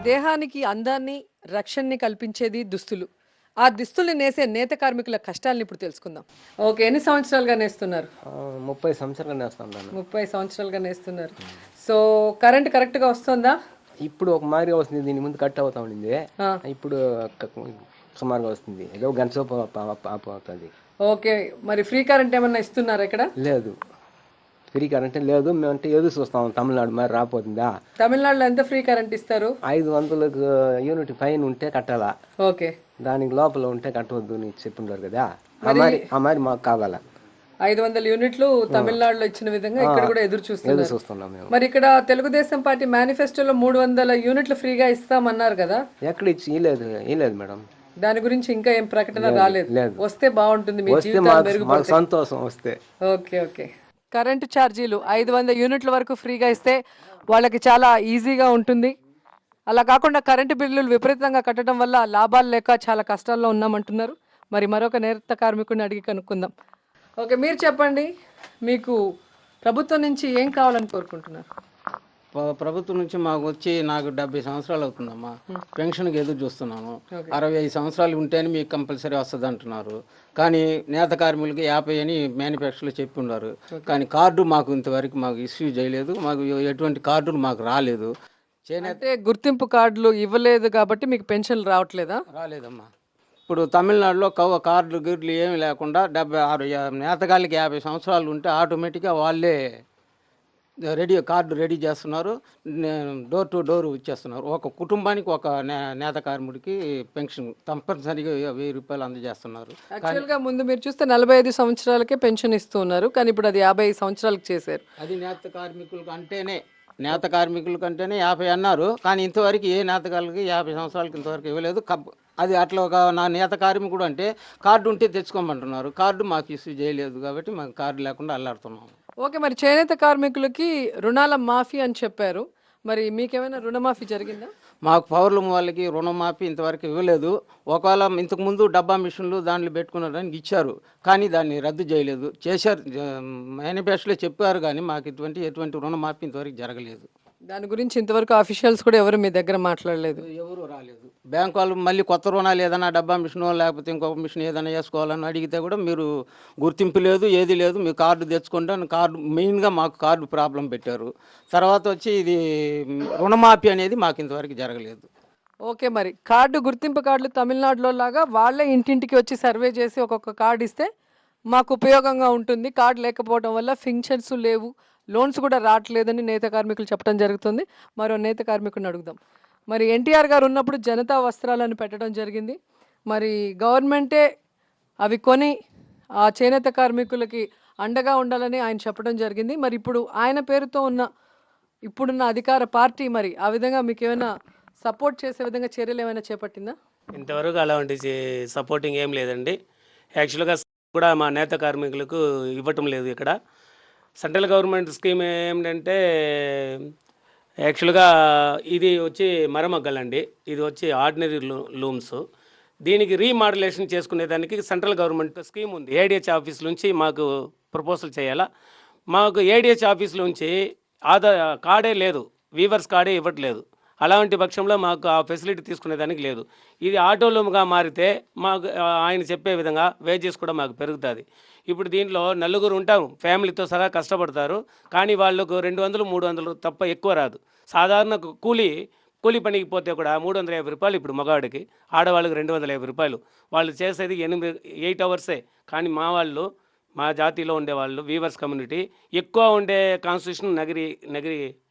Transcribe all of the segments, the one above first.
దేహానికి అందాన్ని, రక్షణని కల్పించేది దుస్తులు. ఆ దుస్తుల్ని నేసే నేత కార్మికుల కష్టాలను ఇప్పుడు తెలుసుకుందాం. ఓకే. ఎన్ని సంవత్సరాలుగా నేస్తున్నారు? 30 సంవత్సరాలు నేస్తాను. 30 సంవత్సరాలుగా నేస్తున్నారు. సో కరెంట్ కరెక్ట్‌గా వస్తుందా? ఇప్పుడు ఒక మాదిరిగా వస్తుంది. దీని ముందు కట్ అవుతా ఉండింది. ఆ. ఇప్పుడు సుమారుగా వస్తుంది. ఏదో గంట సేపు అవుతుంది. ఓకే. మరి ఫ్రీ కరెంట్ ఏమన్నా ఇస్తున్నారా ఇక్కడ? లేదు, ఫ్రీ కరెంట్ లేదు. మేమంటే ఎదురు చూస్తాం. తమిళనాడు మరి రాపోతుందా. తమిళనాడులో ఎంత ఫ్రీ కరెంట్ ఇస్తారు? 500 యూనిట్ పైన ఉంటే కట్టాలా, ఓకే. దానికి లోపల ఉంటే కట్టవద్దు అని చెప్పిండారు కదా. ఆ మరి మాకు కావాలా. 500 యూనిట్లు తమిళనాడులో ఇచ్చిన విధంగా ఇక్కడ కూడా ఎదురు చూస్తున్నాం మేము. మరి ఇక్కడ తెలుగుదేశం పార్టీ మేనిఫెస్టోలో 300 యూనిట్లు ఫ్రీగా ఇస్తామన్నారు కదా. ఎక్కడ ఇలేదు మేడం. దాని గురించి ఇంకా ఏం ప్రకటన రాలేదు. వస్తే బాగుంటుంది, మీ జీవితాలు మెరుగుపడతాయి. సంతోషం వస్తే. Okay okay. కరెంటు ఛార్జీలు 500 యూనిట్ల వరకు ఫ్రీగా ఇస్తే వాళ్ళకి చాలా ఈజీగా ఉంటుంది. అలా కాకుండా కరెంటు బిల్లులు విపరీతంగా కట్టడం వల్ల లాభాలు లేక చాలా కష్టాల్లో ఉన్నామంటున్నారు. మరి మరొక నేత కార్మికుడిని అడిగి కనుక్కుందాం. ఓకే, మీరు చెప్పండి, మీకు ప్రభుత్వం నుంచి ఏం కావాలని కోరుకుంటున్నారు? ప్రభుత్వం నుంచి మాకు వచ్చి నాకు 70 సంవత్సరాలు అవుతుందమ్మా. పెన్షన్కి ఎదురు చూస్తున్నాను. 65 సంవత్సరాలు ఉంటేనే మీకు కంపల్సరీ వస్తుంది అంటున్నారు. కానీ నేత కార్మికులకి 50 అని మేనిఫెస్టోలో చెప్పి ఉన్నారు. కానీ కార్డు మాకు ఇంతవరకు మాకు ఇష్యూ చేయలేదు. మాకు ఎటువంటి కార్డులు మాకు రాలేదు. అంటే గుర్తింపు కార్డులు ఇవ్వలేదు కాబట్టి మీకు పెన్షన్లు రాలేదమ్మా. ఇప్పుడు తమిళనాడులో కార్డులు గిడ్లు ఏమి లేకుండా 76 నేతగాళ్ళకి 50 సంవత్సరాలు ఉంటే ఆటోమేటిక్గా వాళ్ళే కార్డు రెడీ చేస్తున్నారు. డోర్ టు డోర్ ఇచ్చేస్తున్నారు. ఒక కుటుంబానికి ఒక నేత కార్మికుడికి పెన్షన్ తప్పనిసరిగా 1000 రూపాయలు అందజేస్తున్నారు. యాక్చువల్గా ముందు మీరు చూస్తే 45 సంవత్సరాలకే పెన్షన్ ఇస్తూ ఉన్నారు, కానీ ఇప్పుడు అది 50 సంవత్సరాలకు చేశారు. అది నేత కార్మికుల కంటేనే 50 అన్నారు. కానీ ఇంతవరకు ఏ నేత కార్మికులకి 50 సంవత్సరాలకి ఇంతవరకు ఇవ్వలేదు. అది అట్లా ఒక నా నేత కార్మికుడు అంటే కార్డు ఉంటే తెచ్చుకోమంటున్నారు. కార్డు మాకు ఇష్యూ చేయలేదు కాబట్టి మాకు కార్డు లేకుండా అల్లాడుతున్నాం. ఓకే, మరి చేనేత కార్మికులకి రుణాల మాఫీ అని చెప్పారు. మరి మీకేమైనా రుణమాఫీ జరిగిందా? మాకు పౌరుల వాళ్ళకి రుణమాఫీ ఇంతవరకు ఇవ్వలేదు. ఒకవేళ ఇంతకుముందు డబ్బా మిషన్లు దాంట్లో పెట్టుకున్నారని ఇచ్చారు, కానీ దాన్ని రద్దు చేయలేదు. చేశారు, మేనిఫెస్టోలో చెప్పారు, కానీ మాకు ఎటువంటి రుణమాఫీ ఇంతవరకు జరగలేదు. దాని గురించి ఇంతవరకు అఫీషియల్స్ కూడా ఎవరు మీ దగ్గర మాట్లాడలేదు? ఎవరు రాలేదు. బ్యాంకు వాళ్ళు మళ్ళీ కొత్త రుణాలు ఏదైనా డబ్బా మిషన్ లేకపోతే ఇంకొక మిషన్ ఏదైనా వేసుకోవాలని అడిగితే కూడా మీరు గుర్తింపు లేదు, ఏది లేదు, మీ కార్డు తెచ్చుకుంటే కార్డు మెయిన్గా మాకు కార్డు ప్రాబ్లం పెట్టారు. తర్వాత వచ్చి ఇది రుణమాఫీ అనేది మాకు ఇంతవరకు జరగలేదు. ఓకే, మరి గుర్తింపు కార్డులు తమిళనాడులో లాగా వాళ్ళే ఇంటింటికి వచ్చి సర్వే చేసి ఒక్కొక్క కార్డు ఇస్తే మాకు ఉపయోగంగా ఉంటుంది. కార్డు లేకపోవడం వల్ల ఫింక్షన్స్ లేవు, లోన్స్ కూడా రావట్లేదని నేత కార్మికులు చెప్పడం జరుగుతుంది. మరో నేత కార్మికుడిని అడుగుదాం. మరి ఎన్టీఆర్ గారు ఉన్నప్పుడు జనతా వస్త్రాలను పెట్టడం జరిగింది. మరి గవర్నమెంటే అవి కొని ఆ చేనేత కార్మికులకి అండగా ఉండాలని ఆయన చెప్పడం జరిగింది. మరి ఇప్పుడు ఆయన పేరుతో ఇప్పుడున్న అధికార పార్టీ మరి ఆ విధంగా మీకు ఏమైనా సపోర్ట్ చేసే విధంగా చర్యలు ఏమైనా చేపట్టిందా? ఇంతవరకు అలాంటి సపోర్టింగ్ ఏం లేదండి. యాక్చువల్గా కూడా మా నేత కార్మికులకు ఇవ్వటం లేదు. ఇక్కడ సెంట్రల్ గవర్నమెంట్ స్కీమ్ ఏమిటంటే యాక్చువల్గా ఇది వచ్చి మరమగ్గలండి. ఇది వచ్చి ఆర్డినరీ లూమ్స్. దీనికి రీమాడ్యులేషన్ చేసుకునేదానికి సెంట్రల్ గవర్నమెంట్ స్కీమ్ ఉంది. ఏడిహెచ్ ఆఫీస్ నుంచి మాకు ప్రపోజల్ చేయాలా. మాకు ఏడిహెచ్ ఆఫీస్ నుంచి ఆధార్ కార్డే లేదు, వీవర్స్ కార్డే ఇవ్వట్లేదు. అలాంటి పక్షంలో మాకు ఆ ఫెసిలిటీ తీసుకునేదానికి లేదు. ఇది ఆటోలూమ్గా మారితే మాకు ఆయన చెప్పే విధంగా వేజెస్ కూడా మాకు పెరుగుతుంది. ఇప్పుడు దీంట్లో 4 ఉంటాం, ఫ్యామిలీతో సహా కష్టపడతారు. కానీ వాళ్ళకు 200, 300 తప్ప ఎక్కువ రాదు. సాధారణ కూలీ పనికి పోతే కూడా 350 రూపాయలు ఇప్పుడు మగవాడికి, ఆడవాళ్ళకి 250 రూపాయలు. వాళ్ళు చేసేది 8 అవర్సే. కానీ మా జాతిలో ఉండేవాళ్ళు వీవర్స్ కమ్యూనిటీ ఎక్కువ ఉండే కాన్స్టిట్యూషన్ నగిరి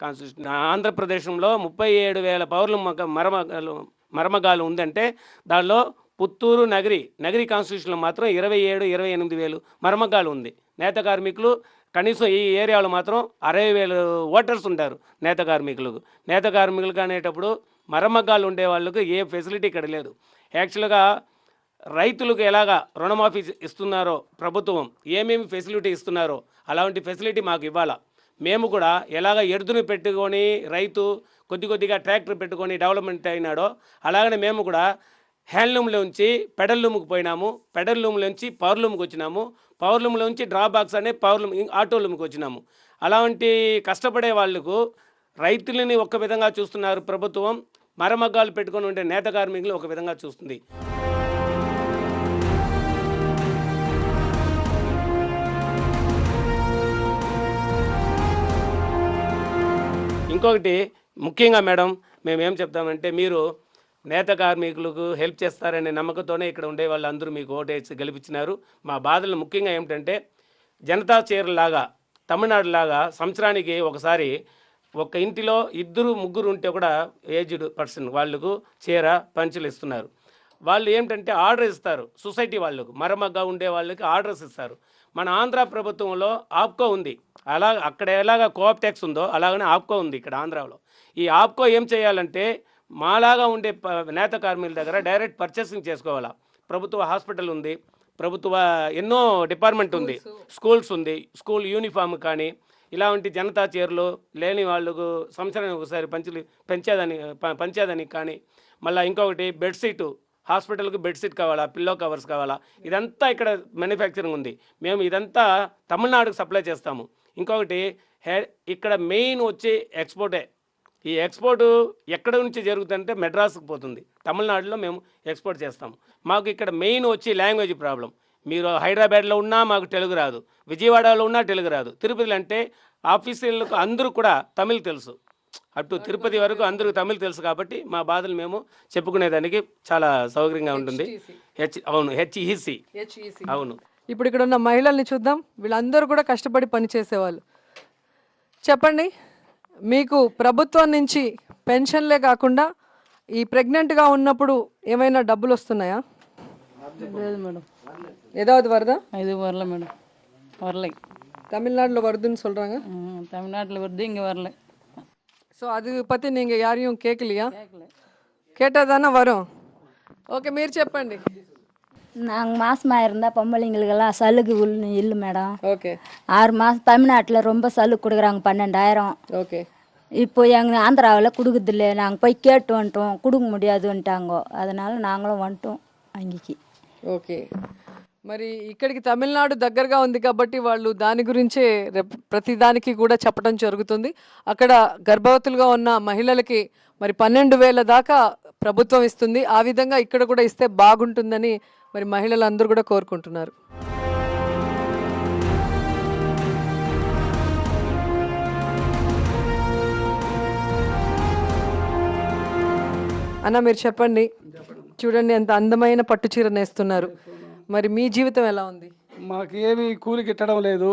కాన్స్టిట్యూషన్. ఆంధ్రప్రదేశ్లో 37,000 పౌరులు మరమగాలు ఉందంటే దానిలో పుత్తూరు నగిరి కాన్స్టిట్యూషన్లో మాత్రం 27,000-28,000 మరమగాలు ఉంది. నేత కార్మికులు కనీసం ఈ ఏరియాలో మాత్రం 60,000 ఓటర్స్ ఉంటారు నేత కార్మికులకు అనేటప్పుడు మరమగాలు ఉండే వాళ్ళకు ఏ ఫెసిలిటీ ఇక్కడ లేదు. యాక్చువల్గా రైతులకు ఎలాగా రుణమాఫీ ఇస్తున్నారో ప్రభుత్వం, ఏమేమి ఫెసిలిటీ ఇస్తున్నారో అలాంటి ఫెసిలిటీ మాకు ఇవ్వాలా. మేము కూడా ఎలాగ ఎడుదును పెట్టుకొని రైతు కొద్దిగా ట్రాక్టర్ పెట్టుకొని డెవలప్మెంట్ అయినాడో అలాగనే మేము కూడా హ్యాండ్లూమ్లోంచి పెడల్లూమ్కి పోయినాము, పెడల్లూమ్లోంచి పవర్లూమ్కి వచ్చినాము, పవర్లూమ్లోంచి డ్రాబాక్స్ అనే ఆటోలూమ్కి వచ్చినాము. అలాంటి కష్టపడే వాళ్లకు రైతులని ఒక్క విధంగా చూస్తున్నారు ప్రభుత్వం. మరమగ్గాలు పెట్టుకొని ఉండే నేత కార్మికులు ఒక విధంగా చూస్తుంది. ఇంకొకటి ముఖ్యంగా మేడం మేమేం చెప్తామంటే, మీరు నేత కార్మికులకు హెల్ప్ చేస్తారనే నమ్మకంతోనే ఇక్కడ ఉండే వాళ్ళందరూ మీకు ఓటేసి గెలిపించినారు. మా బాధలు ముఖ్యంగా ఏమిటంటే, జనతా చీరలాగా తమిళనాడులాగా సంవత్సరానికి ఒకసారి ఒక ఇంటిలో 2-3 ఉంటే కూడా ఏజ్డ్ పర్సన్ వాళ్ళకు చీర పంచులు ఇస్తున్నారు. వాళ్ళు ఏమిటంటే ఆర్డర్ ఇస్తారు, సొసైటీ వాళ్ళకు మరమగ్గా ఉండే వాళ్ళకి ఆర్డర్స్ ఇస్తారు. మన ఆంధ్ర ప్రభుత్వంలో ఆప్కో ఉంది, అలా అక్కడ ఎలాగ కోఆప్ ట్యాక్స్ ఉందో అలాగనే ఆప్కో ఉంది ఇక్కడ ఆంధ్రాలో. ఈ ఆప్కో ఏం చేయాలంటే మాలాగా ఉండే నేత కార్మికుల దగ్గర డైరెక్ట్ పర్చేసింగ్ చేసుకోవాలా. ప్రభుత్వ హాస్పిటల్ ఉంది, ప్రభుత్వ ఎన్నో డిపార్ట్మెంట్ ఉంది, స్కూల్స్ ఉంది, స్కూల్ యూనిఫామ్ కానీ ఇలాంటి జనతా చీరలు లేని వాళ్ళకు సంవత్సరానికి ఒకసారి పంచేదానికి కానీ, మళ్ళీ ఇంకొకటి బెడ్షీటు, హాస్పిటల్కి బెడ్షీట్ కావాలా, పిల్లో కవర్స్ కావాలా, ఇదంతా ఇక్కడ మ్యానుఫ్యాక్చరింగ్ ఉంది. మేము ఇదంతా తమిళనాడుకు సప్లై చేస్తాము. ఇంకొకటి ఇక్కడ మెయిన్ వచ్చి ఎక్స్పోర్టే. ఈ ఎక్స్పోర్టు ఎక్కడ నుంచి జరుగుతుందంటే మెడ్రాస్కి పోతుంది, తమిళనాడులో మేము ఎక్స్పోర్ట్ చేస్తాము. మాకు ఇక్కడ మెయిన్ వచ్చి లాంగ్వేజ్ ప్రాబ్లం. మీరు హైదరాబాద్లో ఉన్నా మాకు తెలుగు రాదు, విజయవాడలో ఉన్నా తెలుగు రాదు, తిరుపతిలో అంటే ఆఫీసులకు అందరూ కూడా తమిళ్ తెలుసు, అటు తిరుపతి వరకు అందరూ తమిళ్ తెలుసు. కాబట్టి మా బాధలు మేము చెప్పుకునేదానికి చాలా సౌకర్యంగా ఉంటుంది. అవును, హెచ్ఈసి. అవును. ఇప్పుడు ఇక్కడ ఉన్న మహిళల్ని చూద్దాం. వీళ్ళందరూ కూడా కష్టపడి పనిచేసేవాళ్ళు. చెప్పండి, మీకు ప్రభుత్వం నుంచి పెన్షన్లే కాకుండా ఈ ప్రెగ్నెంట్గా ఉన్నప్పుడు ఏమైనా డబ్బులు వస్తున్నాయా? లేదు మేடம். ஏதாவது வருதா? இது வரல மேடம், வரலை. தமிழ்நாட்டில் வருதுன்னு சொல்கிறாங்க. தமிழ்நாட்டில் வருது, இங்கே வரல. ஸோ அது பற்றி நீங்கள் யாரையும் கேட்கலையா? கேட்டால் தானே வரும். ஓகே, మీరు చెప్పండి. நாங்கள் மாசமாக இருந்தால் பொம்பளைங்களுக்கெல்லாம் சலுகை இல்லை மேடம். ஓகே. 6 மாதம் தமிழ்நாட்டில் ரொம்ப சலுகை கொடுக்குறாங்க, 12,000. ஓகே. இப்போ எங்கள் ஆந்திராவில் கொடுக்குறதில்ல. நாங்கள் போய் கேட்டு வந்துட்டோம், கொடுக்க முடியாதுன்ட்டாங்க. அதனால் நாங்களும் வந்துட்டோம் அங்கேக்கு. ఓకే. మరి ఇక్కడికి తమిళనాడు దగ్గరగా ఉంది కాబట్టి వాళ్ళు దాని గురించే ప్రతిదానికి కూడా చెప్పడం జరుగుతుంది. అక్కడ గర్భవతులుగా ఉన్న మహిళలకి మరి 12,000 దాకా ప్రభుత్వం ఇస్తుంది. ఆ విధంగా ఇక్కడ కూడా ఇస్తే బాగుంటుందని మరి మహిళలందరూ కూడా కోరుకుంటున్నారు. అన్న మీరు చెప్పండి. చూడండి ఎంత అందమైన పట్టు చీర నేస్తున్నారు. మరి మీ జీవితం ఎలా ఉంది? మాకు ఏమి కూలి గిట్టడం లేదు,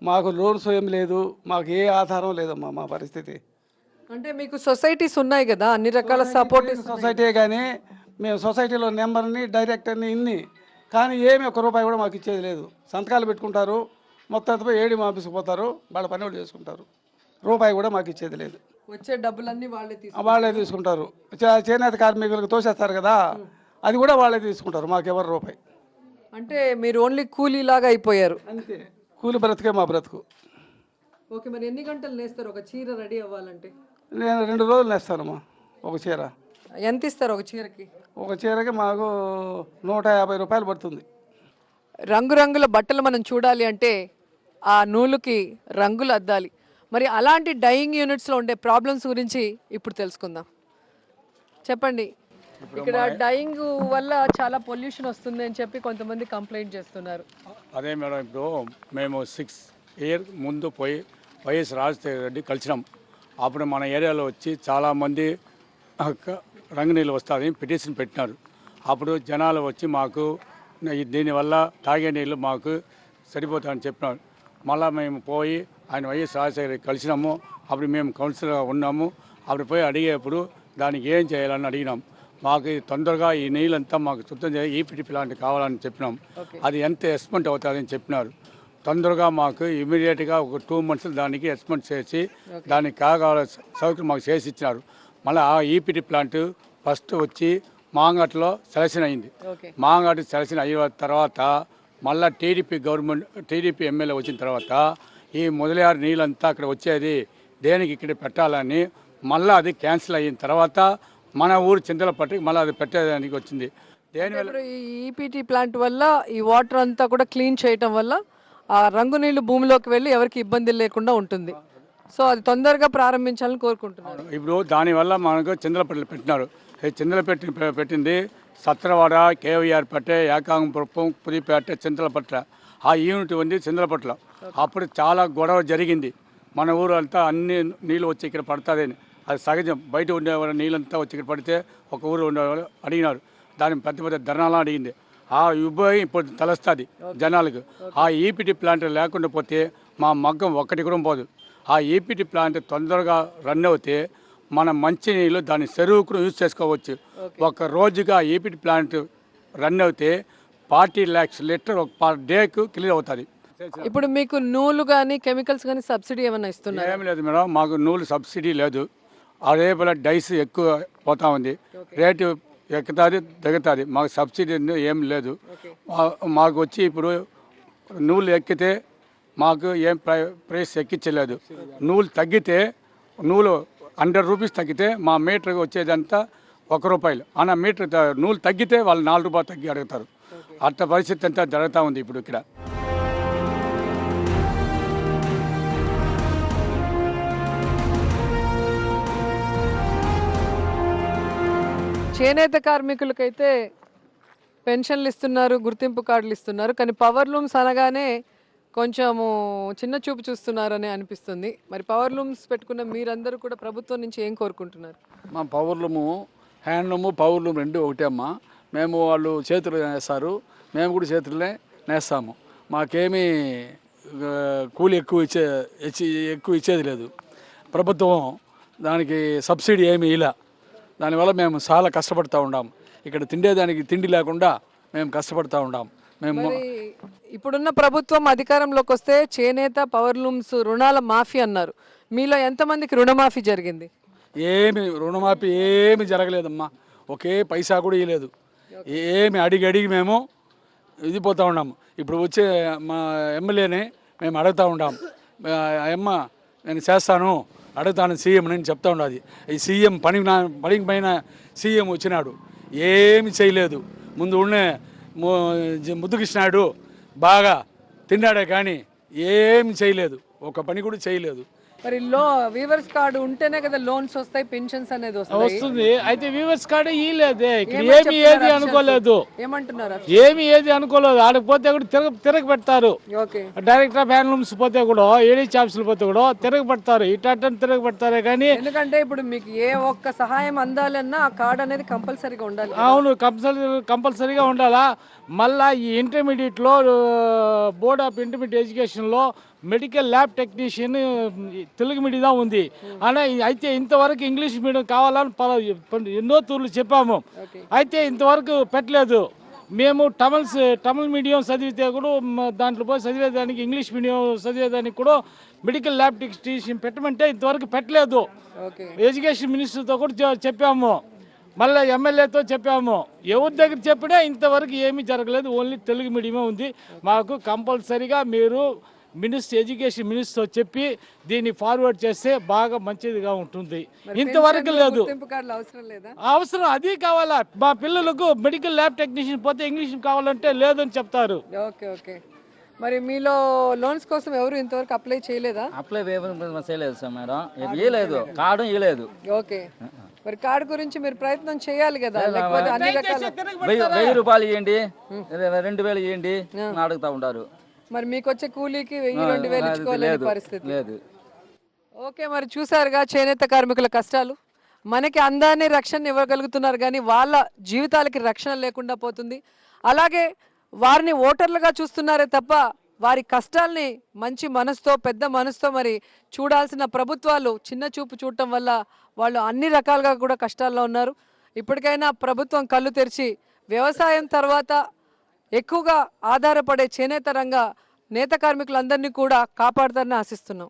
మాకు లోన్స్ ఏం లేదు, మాకు ఏ ఆధారం లేదమ్మా మా పరిస్థితి. అంటే మీకు సొసైటీస్ ఉన్నాయి కదా, అన్ని రకాల సపోర్ట్. సొసైటీ కానీ మేము సొసైటీలో నెంబర్ని డైరెక్టర్ని ఇన్ని కానీ ఏమి 1 రూపాయి కూడా మాకు ఇచ్చేది లేదు. సంతకాలు పెట్టుకుంటారు, మొత్తం పోయి ఏడి ఆఫీస్కి పోతారు, వాళ్ళ పని వాళ్ళు చేసుకుంటారు. రూపాయి కూడా మాకు ఇచ్చేది లేదు. వచ్చే డబ్బులన్నీ వాళ్ళే తీసుకుంటారు. చేనేత కార్మికులకు తోసేస్తారు కదా, అది కూడా వాళ్ళే తీసుకుంటారు. మాకు ఎవరు రూపాయి. అంటే మీరు ఓన్లీ కూలీలాగా అయిపోయారు. అంతే, కూలి బ్రతుకే మా బ్రతుకు. ఓకే, మరి ఎన్ని గంటలు నేస్తారు ఒక చీర రెడీ అవ్వాలంటే? నేను 2 రోజులు నేస్తానమ్మా ఒక చీర. ఎంత ఇస్తారు ఒక చీరకి? ఒక చీరకి మాకు 150 రూపాయలు పడుతుంది. రంగురంగుల బట్టలు మనం చూడాలి అంటే ఆ నూలుకి రంగులు అద్దాలి. మరి అలాంటి డైయింగ్ యూనిట్స్లో ఉండే ప్రాబ్లమ్స్ గురించి ఇప్పుడు తెలుసుకుందాం. చెప్పండి. ఇక్కడ డైయింగ్ వల్ల చాలా పొల్యూషన్ వస్తుంది అని చెప్పి కొంతమంది కంప్లైంట్ చేస్తున్నారు. అదే మేడం, ఇప్పుడు మేము 6 ఇయర్ ముందు పోయి వైఎస్ రాజశేఖర రెడ్డి కలిసినాం. అప్పుడు మన ఏరియాలో వచ్చి చాలామంది రంగునీళ్ళు వస్తారని పిటిషన్ పెట్టినారు. అప్పుడు జనాలు వచ్చి మాకు దీనివల్ల తాగే నీళ్ళు మాకు సరిపోతాయని చెప్పినారు. మళ్ళీ మేము పోయి ఆయన వైఎస్ రాజశేఖర రెడ్డి కలిసినాము. అప్పుడు మేము కౌన్సిలర్గా ఉన్నాము. అప్పుడు పోయి అడిగేప్పుడు దానికి ఏం చేయాలని అడిగినాం. మాకు తొందరగా ఈ నీళ్ళంతా మాకు శుద్ధం చేసి ఈపీటీ ప్లాంట్ కావాలని చెప్పినాం. అది ఎంత ఎస్పెంట్ అవుతుందని చెప్పినారు. తొందరగా మాకు ఇమీడియట్గా ఒక 2 months దానికి ఎస్పెంట్ చేసి దానికి కావాల్సిన సౌకర్యం మాకు చేసి ఇచ్చినారు. మళ్ళీ ఆ ఈపీటీ ప్లాంట్ ఫస్ట్ వచ్చి మాంగట్లో సెలక్షన్ అయింది. మాంగట్ సెలక్షన్ అయిన తర్వాత మళ్ళీ టీడీపీ ఎమ్మెల్యే వచ్చిన తర్వాత ఈ మొదలయారు నీళ్ళంతా అక్కడ వచ్చేది దేనికి ఇక్కడ పెట్టాలని మళ్ళీ అది క్యాన్సిల్ అయిన తర్వాత మన ఊరు చింతలపట్టికి మళ్ళీ అది పెట్టేదానికి వచ్చింది. దేనివల్ల? ఈ ఈపీటీ ప్లాంట్ వల్ల ఈ వాటర్ అంతా కూడా క్లీన్ చేయటం వల్ల ఆ రంగు నీళ్లు భూమిలోకి వెళ్ళి ఎవరికి ఇబ్బంది లేకుండా ఉంటుంది. సో అది తొందరగా ప్రారంభించాలని కోరుకుంటున్నారు. ఇప్పుడు దానివల్ల మనకు చంద్రపట్ల పెట్టినారు. పెట్టింది సత్రవాడ, కేవీఆర్ పట్టే, ఏకాంగపురం, పులిపేట, చింతలపట్ల. ఆ యూనిట్ ఉంది చింతలపట్ల. అప్పుడు చాలా గొడవ జరిగింది. మన ఊరు అంతా అన్ని నీళ్ళు వచ్చి ఇక్కడ పడుతుందని, అది సహజం. బయట ఉండేవాళ్ళు నీళ్ళంతా వచ్చి ఇక్కడ పడితే ఒక ఊరు ఉండేవాళ్ళు అడిగినారు. దాని పెద్ద పెద్ద ధర్నాలు అడిగింది. ఆ ఉభయం ఇప్పుడు తలస్తుంది జనాలకు. ఆ ఈపీటీ ప్లాంట్ లేకుండా పోతే మా మగ్గం ఒక్కటి కూడా పోదు. ఆ ఈపీటీ ప్లాంట్ తొందరగా రన్ అవుతే మన మంచినీళ్ళు దాని చెరువుకు యూజ్ చేసుకోవచ్చు. ఒక రోజుగా ఈపీటీ ప్లాంట్ రన్ అవుతే 40 lakhs లీటర్ పర్ డేకు క్లియర్ అవుతుంది. ఇప్పుడు మీకు నూలు కానీ కెమికల్స్ కానీ సబ్సిడీ ఏమైనా ఇస్తున్నారు? ఏమి లేదు మేడం, మాకు నూలు సబ్సిడీ లేదు. అదేపోల డైస్ ఎక్కువ పోతా ఉంది, రేటు ఎక్కుతుంది దిగుతుంది. మాకు సబ్సిడీ ఏం లేదు. మాకు వచ్చి ఇప్పుడు నూలు ఎక్కితే మాకు ఏం ప్రైస్ ఎక్కించలేదు. నూలు తగ్గితే, నూలు 100 రూపీస్ తగ్గితే మా మీటర్కి వచ్చేదంతా ₹1. అన్న మీటర్ నూలు తగ్గితే వాళ్ళు ₹4 తగ్గి అడుగుతారు. అట్ట పరిస్థితి అంతా జరుగుతూ ఉంది ఇప్పుడు ఇక్కడ. చేనేత కార్మికులకైతే పెన్షన్లు ఇస్తున్నారు, గుర్తింపు కార్డులు ఇస్తున్నారు. కానీ పవర్ లూమ్స్ అనగానే కొంచెము చిన్న చూపు చూస్తున్నారని అనిపిస్తుంది. మరి పవర్ లూమ్స్ పెట్టుకున్న మీరందరూ కూడా ప్రభుత్వం నుంచి ఏం కోరుకుంటున్నారు? మా పవర్లూము, హ్యాండ్లూము, పవర్లూమ్ రెండు ఒకటే అమ్మా. మేము వాళ్ళు చేతులు నేస్తారు, మేము కూడా చేతులనే నేస్తాము. మాకేమీ కూలి ఎక్కువ ఇచ్చేది లేదు. ప్రభుత్వం దానికి సబ్సిడీ ఏమీ ఇలా. దానివల్ల మేము చాలా కష్టపడుతూ ఉన్నాం. ఇక్కడ తిండేదానికి తిండి లేకుండా మేము కష్టపడుతూ ఉన్నాం. మేము ఇప్పుడున్న ప్రభుత్వం అధికారంలోకి వస్తే చేనేత పవర్ లూమ్స్ రుణాల మాఫీ అన్నారు. మీలో ఎంతమందికి రుణమాఫీ జరిగింది? రుణమాఫీ ఏమి జరగలేదమ్మా. ఒకే పైసా కూడా ఇవ్వలేదు. ఏమి అడిగి మేము ఇది పోతూ ఉన్నాము. ఇప్పుడు వచ్చే మా ఎమ్మెల్యేని మేము అడుగుతూ ఉంటాం, అమ్మ నేను చేస్తాను, అడుగుతాను సీఎం అని చెప్తా ఉండదు. ఈ సీఎం పని పైన సీఎం వచ్చినాడు, ఏమి చేయలేదు. ముందు ఉండే ముద్దుకృష్ణాడు బాగా తిన్నాడే కానీ ఏమి చేయలేదు, ఒక పని కూడా చేయలేదు. మరి వీవర్స్ కార్డు ఉంటేనే కదా లోన్స్ వస్తాయి, పెన్షన్స్ అనేది వస్తుంది. అయితే వీవర్స్ కార్డు ఇవ్వలేదే, ఏమి ఏది అనుకోలేదు. ఏమంటున్నారు? ఏమి ఏది అనుకోలేదు. ఆడికి పోతే కూడా తిరగ పెడతారు. డైరెక్టర్ ఆఫ్ హ్యాండ్లూమ్స్ పోతే కూడా, ఏడీహెచ్ ఆఫీసులు పోతే కూడా తిరగ పెడతారు. ఇట్లా తిరగ పెడతారే కానీ, ఎందుకంటే ఇప్పుడు మీకు ఏ ఒక్క సహాయం అందాలన్నా ఆ కార్డు అనేది కంపల్సరీగా ఉండాలి. అవును, కంపల్సరీగా ఉండాలా. మళ్ళా ఈ ఇంటర్మీడియట్లో బోర్డ్ ఆఫ్ ఇంటర్మీడియట్ ఎడ్యుకేషన్లో medical lab technician Telugu medium ఉంది అనే. అయితే ఇంతవరకు ఇంగ్లీష్ మీడియం కావాలని ఎన్నో తూర్లు చెప్పాము. అయితే ఇంతవరకు పెట్టలేదు. మేము తమిళ్ మీడియం చదివితే కూడా దాంట్లో పోయి చదివేదానికి, ఇంగ్లీష్ మీడియం చదివేదానికి కూడా మెడికల్ ల్యాబ్ టెక్నీషియన్ పెట్టమంటే ఇంతవరకు పెట్టలేదు. ఎడ్యుకేషన్ మినిస్టర్తో కూడా చెప్పాము, మళ్ళీ ఎమ్మెల్యేతో చెప్పాము. ఎవరి దగ్గర చెప్పినా ఇంతవరకు ఏమీ జరగలేదు. ఓన్లీ తెలుగు మీడియమే ఉంది. మాకు కంపల్సరీగా మీరు ఎడ్యుకేషన్ మినిస్టర్ చెప్పి దీన్ని ఫార్వర్డ్ చేస్తే బాగా మంచిదిగా ఉంటుంది. ఇంతవరకు లేదు. అవసరం అది కావాలా. మా పిల్లలకు మెడికల్ ల్యాబ్ టెక్నీషియన్ పోతే ఇంగ్లీష్ కావాలంటే లేదని చెప్తారు. మరి మీలో లోన్స్ కోసం ఎవరు ఇంతవరకు అప్లై చేయలేదా? అప్లై చేయలేదు సార్ మేడం, ఇవ్వలేదు. కార్డు ఇవ్వలేదు. ఓకే, మరి కార్డు గురించి మీరు ప్రయత్నం చేయాలి కదా. లేకపోతే అన్ని రకాల ₹1000 ఇవ్వండి, 2000 ఇవ్వండి అడుగుతా ఉంటారు. మరి మీకు వచ్చే కూలీకి 1000-2000 ఇచ్చుకోలేని పరిస్థితి లేదు. ఓకే, మరి చూసారుగా చేనేత కార్మికుల కష్టాలు. మనకి అందాన్ని రక్షణ ఇవ్వగలుగుతున్నారు కానీ వాళ్ళ జీవితాలకి రక్షణ లేకుండా పోతుంది. అలాగే వారిని ఓటర్లుగా చూస్తున్నారే తప్ప వారి కష్టాల్ని మంచి మనసుతో, పెద్ద మనసుతో మరి చూడాల్సిన ప్రభుత్వాలు చిన్న చూపు చూడటం వల్ల వాళ్ళు అన్ని రకాలుగా కూడా కష్టాల్లో ఉన్నారు. ఇప్పటికైనా ప్రభుత్వం కళ్ళు తెరిచి వ్యవసాయం తర్వాత ఎక్కువగా ఆధారపడే చేనేత రంగ నేత కార్మికులందరినీ కూడా కాపాడుతారని ఆశిస్తున్నాం.